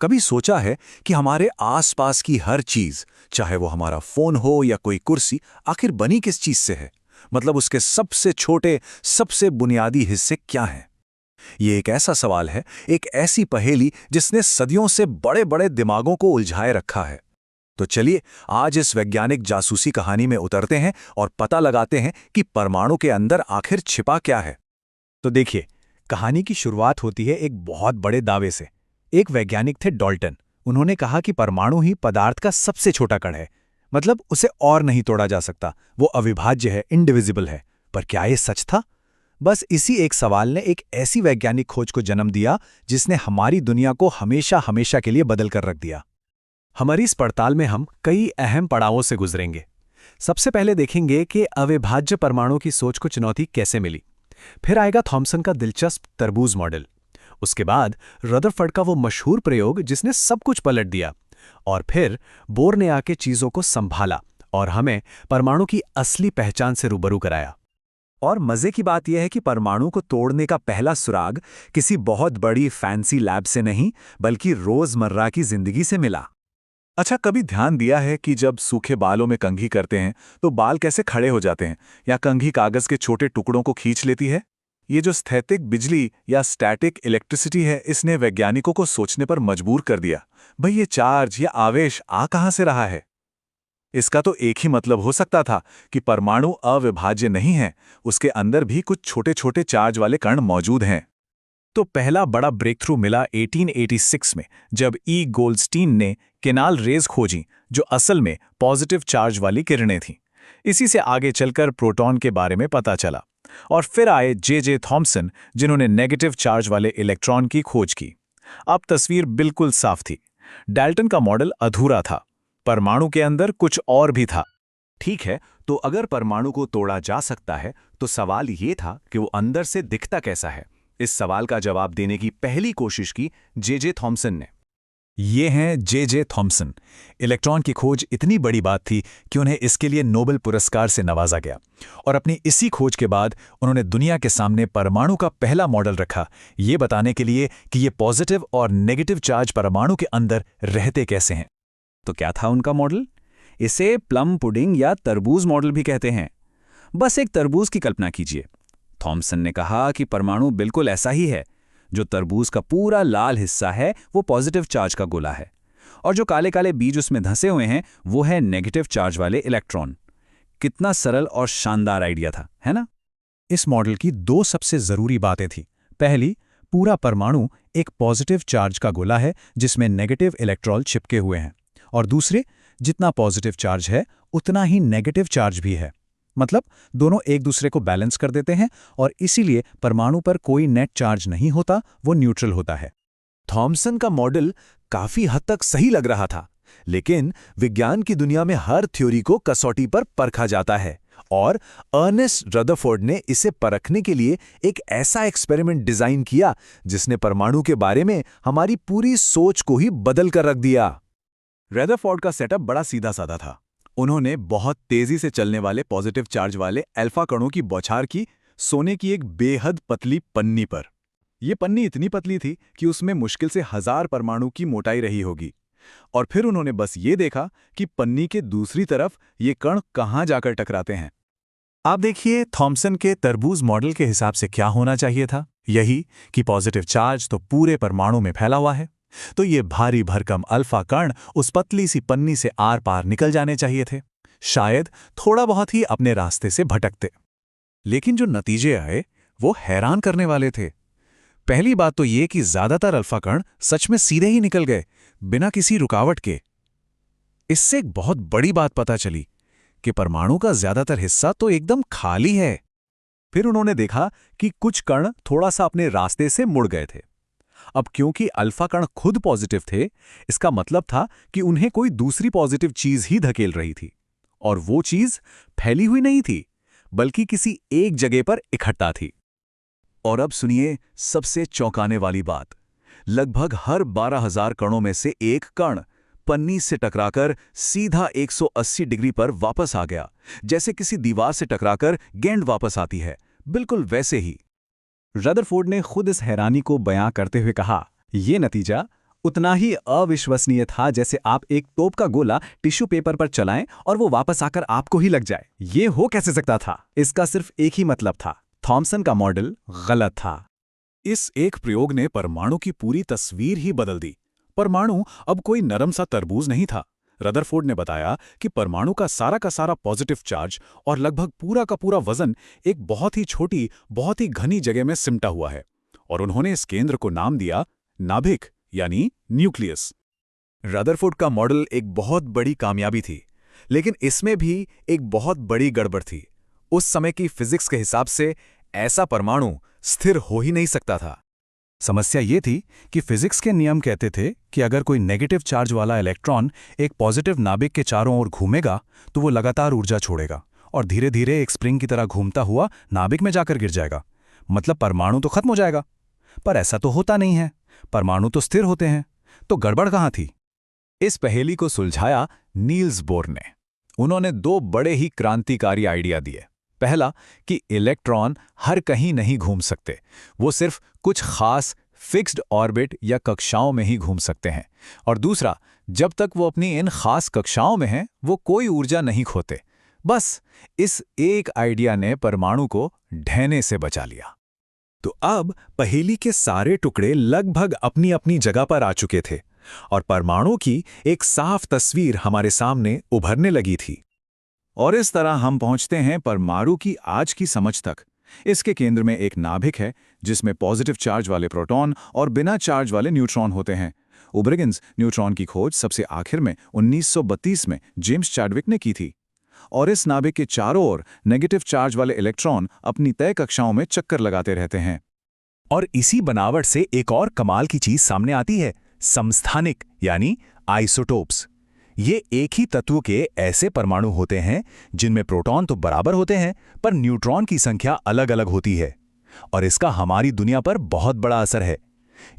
कभी सोचा है कि हमारे आसपास की हर चीज, चाहे वो हमारा फोन हो या कोई कुर्सी, आखिर बनी किस चीज से है? मतलब उसके सबसे छोटे, सबसे बुनियादी हिस्से क्या हैं? ये एक ऐसा सवाल है, एक ऐसी पहेली जिसने सदियों से बड़े बड़े दिमागों को उलझाए रखा है। तो चलिए आज इस वैज्ञानिक जासूसी कहानी में उतरते हैं और पता लगाते हैं कि परमाणु के अंदर आखिर छिपा क्या है। तो देखिए, कहानी की शुरुआत होती है एक बहुत बड़े दावे से। एक वैज्ञानिक थे डॉल्टन। उन्होंने कहा कि परमाणु ही पदार्थ का सबसे छोटा कण है। मतलब उसे और नहीं तोड़ा जा सकता, वो अविभाज्य है, इंडिविजिबल है। पर क्या ये सच था? बस इसी एक सवाल ने एक ऐसी वैज्ञानिक खोज को जन्म दिया जिसने हमारी दुनिया को हमेशा हमेशा के लिए बदल कर रख दिया। हमारी इस पड़ताल में हम कई अहम पड़ावों से गुजरेंगे। सबसे पहले देखेंगे कि अविभाज्य परमाणु की सोच को चुनौती कैसे मिली। फिर आएगा थॉमसन का दिलचस्प तरबूज मॉडल। उसके बाद रदरफोर्ड का वो मशहूर प्रयोग जिसने सब कुछ पलट दिया। और फिर बोर ने आके चीजों को संभाला और हमें परमाणु की असली पहचान से रूबरू कराया। और मजे की बात यह है कि परमाणु को तोड़ने का पहला सुराग किसी बहुत बड़ी फैंसी लैब से नहीं, बल्कि रोजमर्रा की जिंदगी से मिला। अच्छा, कभी ध्यान दिया है कि जब सूखे बालों में कंघी करते हैं तो बाल कैसे खड़े हो जाते हैं, या कंघी कागज के छोटे टुकड़ों को खींच लेती है? ये जो स्थैतिक बिजली या स्टैटिक इलेक्ट्रिसिटी है, इसने वैज्ञानिकों को सोचने पर मजबूर कर दिया। भाई, ये चार्ज या आवेश आ कहां से रहा है? इसका तो एक ही मतलब हो सकता था कि परमाणु अविभाज्य नहीं है, उसके अंदर भी कुछ छोटे छोटे चार्ज वाले कण मौजूद हैं। तो पहला बड़ा ब्रेक थ्रू मिला 1886 में, जब ई गोल्डस्टीन ने केनाल रेज खोजी, जो असल में पॉजिटिव चार्ज वाली किरणें थीं। इसी से आगे चलकर प्रोटॉन के बारे में पता चला। और फिर आए जे थॉमसन, जिन्होंने नेगेटिव चार्ज वाले इलेक्ट्रॉन की खोज की। अब तस्वीर बिल्कुल साफ थी। डाल्टन का मॉडल अधूरा था, परमाणु के अंदर कुछ और भी था। ठीक है, तो अगर परमाणु को तोड़ा जा सकता है, तो सवाल ये था कि वो अंदर से दिखता कैसा है। इस सवाल का जवाब देने की पहली कोशिश की जे थॉमसन ने। ये हैं जे थॉमसन। इलेक्ट्रॉन की खोज इतनी बड़ी बात थी कि उन्हें इसके लिए नोबेल पुरस्कार से नवाजा गया। और अपनी इसी खोज के बाद उन्होंने दुनिया के सामने परमाणु का पहला मॉडल रखा, ये बताने के लिए कि ये पॉजिटिव और नेगेटिव चार्ज परमाणु के अंदर रहते कैसे हैं। तो क्या था उनका मॉडल? इसे प्लम पुडिंग या तरबूज मॉडल भी कहते हैं। बस एक तरबूज की कल्पना कीजिए। थॉमसन ने कहा कि परमाणु बिल्कुल ऐसा ही है। जो तरबूज का पूरा लाल हिस्सा है वो पॉजिटिव चार्ज का गोला है, और जो काले काले बीज उसमें धंसे हुए हैं वो है नेगेटिव चार्ज वाले इलेक्ट्रॉन। कितना सरल और शानदार आइडिया था, है ना? इस मॉडल की दो सबसे जरूरी बातें थी। पहली, पूरा परमाणु एक पॉजिटिव चार्ज का गोला है जिसमें नेगेटिव इलेक्ट्रॉन चिपके हुए हैं। और दूसरे, जितना पॉजिटिव चार्ज है उतना ही नेगेटिव चार्ज भी है। मतलब दोनों एक दूसरे को बैलेंस कर देते हैं, और इसीलिए परमाणु पर कोई नेट चार्ज नहीं होता, वो न्यूट्रल होता है। थॉमसन का मॉडल काफी हद तक सही लग रहा था, लेकिन विज्ञान की दुनिया में हर थ्योरी को कसौटी पर परखा जाता है, और अर्नेस्ट रदरफोर्ड ने इसे परखने के लिए एक ऐसा एक्सपेरिमेंट डिजाइन किया जिसने परमाणु के बारे में हमारी पूरी सोच को ही बदल कर रख दिया। रदरफोर्ड का सेटअप बड़ा सीधा साधा था। उन्होंने बहुत तेजी से चलने वाले पॉजिटिव चार्ज वाले अल्फा कणों की बौछार की सोने की एक बेहद पतली पन्नी पर। यह पन्नी इतनी पतली थी कि उसमें मुश्किल से 1000 परमाणु की मोटाई रही होगी। और फिर उन्होंने बस ये देखा कि पन्नी के दूसरी तरफ ये कण कहां जाकर टकराते हैं। आप देखिए, थॉमसन के तरबूज मॉडल के हिसाब से क्या होना चाहिए था? यही कि पॉजिटिव चार्ज तो पूरे परमाणु में फैला हुआ है, तो ये भारी भरकम अल्फा कण उस पतली सी पन्नी से आर पार निकल जाने चाहिए थे, शायद थोड़ा बहुत ही अपने रास्ते से भटकते। लेकिन जो नतीजे आए वो हैरान करने वाले थे। पहली बात तो ये कि ज्यादातर अल्फा कण सच में सीधे ही निकल गए, बिना किसी रुकावट के। इससे एक बहुत बड़ी बात पता चली कि परमाणु का ज्यादातर हिस्सा तो एकदम खाली है। फिर उन्होंने देखा कि कुछ कण थोड़ा सा अपने रास्ते से मुड़ गए थे। अब क्योंकि अल्फा कण खुद पॉजिटिव थे, इसका मतलब था कि उन्हें कोई दूसरी पॉजिटिव चीज ही धकेल रही थी, और वो चीज फैली हुई नहीं थी, बल्कि किसी एक जगह पर इकट्ठा थी। और अब सुनिए सबसे चौंकाने वाली बात। लगभग हर 12,000 कणों में से एक कण पन्नी से टकराकर सीधा 180 डिग्री पर वापस आ गया, जैसे किसी दीवार से टकराकर गेंद वापस आती है, बिल्कुल वैसे ही। रदरफोर्ड ने खुद इस हैरानी को बयां करते हुए कहा, ये नतीजा उतना ही अविश्वसनीय था जैसे आप एक तोप का गोला टिश्यू पेपर पर चलाएं और वो वापस आकर आपको ही लग जाए। ये हो कैसे सकता था? इसका सिर्फ एक ही मतलब था, थॉमसन का मॉडल गलत था। इस एक प्रयोग ने परमाणु की पूरी तस्वीर ही बदल दी। परमाणु अब कोई नरम सा तरबूज नहीं था। रदरफोर्ड ने बताया कि परमाणु का सारा पॉजिटिव चार्ज और लगभग पूरा का पूरा वजन एक बहुत ही छोटी, बहुत ही घनी जगह में सिमटा हुआ है, और उन्होंने इस केंद्र को नाम दिया नाभिक, यानी न्यूक्लियस। रदरफोर्ड का मॉडल एक बहुत बड़ी कामयाबी थी, लेकिन इसमें भी एक बहुत बड़ी गड़बड़ थी। उस समय की फिजिक्स के हिसाब से ऐसा परमाणु स्थिर हो ही नहीं सकता था। समस्या ये थी कि फिजिक्स के नियम कहते थे कि अगर कोई नेगेटिव चार्ज वाला इलेक्ट्रॉन एक पॉजिटिव नाभिक के चारों ओर घूमेगा तो वो लगातार ऊर्जा छोड़ेगा और धीरे धीरे एक स्प्रिंग की तरह घूमता हुआ नाभिक में जाकर गिर जाएगा। मतलब परमाणु तो खत्म हो जाएगा। पर ऐसा तो होता नहीं है, परमाणु तो स्थिर होते हैं। तो गड़बड़ कहाँ थी? इस पहेली को सुलझाया नील्स बोर ने। उन्होंने दो बड़े ही क्रांतिकारी आइडिया दिए। पहला कि इलेक्ट्रॉन हर कहीं नहीं घूम सकते, वो सिर्फ कुछ खास फिक्स्ड ऑर्बिट या कक्षाओं में ही घूम सकते हैं। और दूसरा, जब तक वो अपनी इन खास कक्षाओं में हैं, वो कोई ऊर्जा नहीं खोते। बस इस एक आइडिया ने परमाणु को ढहने से बचा लिया। तो अब पहेली के सारे टुकड़े लगभग अपनी अपनी जगह पर आ चुके थे और परमाणु की एक साफ तस्वीर हमारे सामने उभरने लगी थी। और इस तरह हम पहुंचते हैं परमाणु की आज की समझ तक। इसके केंद्र में एक नाभिक है जिसमें पॉजिटिव चार्ज वाले प्रोटॉन और बिना चार्ज वाले न्यूट्रॉन होते हैं। उब्रिगन्स न्यूट्रॉन की खोज सबसे आखिर में 1932 में जेम्स चैडविक ने की थी। और इस नाभिक के चारों ओर नेगेटिव चार्ज वाले इलेक्ट्रॉन अपनी तय कक्षाओं में चक्कर लगाते रहते हैं। और इसी बनावट से एक और कमाल की चीज सामने आती है, समस्थानिक यानी आइसोटोप्स। ये एक ही तत्व के ऐसे परमाणु होते हैं जिनमें प्रोटॉन तो बराबर होते हैं पर न्यूट्रॉन की संख्या अलग अलग होती है। और इसका हमारी दुनिया पर बहुत बड़ा असर है।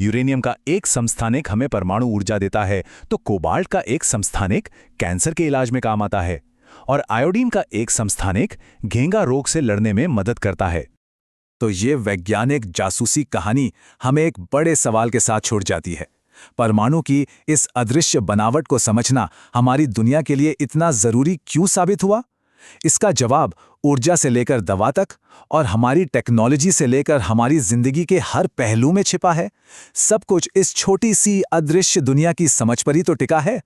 यूरेनियम का एक समस्थानिक हमें परमाणु ऊर्जा देता है, तो कोबाल्ट का एक समस्थानिक कैंसर के इलाज में काम आता है, और आयोडीन का एक समस्थानिक घेंगा रोग से लड़ने में मदद करता है। तो ये वैज्ञानिक जासूसी कहानी हमें एक बड़े सवाल के साथ छोड़ जाती है। परमाणु की इस अदृश्य बनावट को समझना हमारी दुनिया के लिए इतना जरूरी क्यों साबित हुआ? इसका जवाब ऊर्जा से लेकर दवा तक और हमारी टेक्नोलॉजी से लेकर हमारी जिंदगी के हर पहलू में छिपा है। सब कुछ इस छोटी सी अदृश्य दुनिया की समझ पर ही तो टिका है।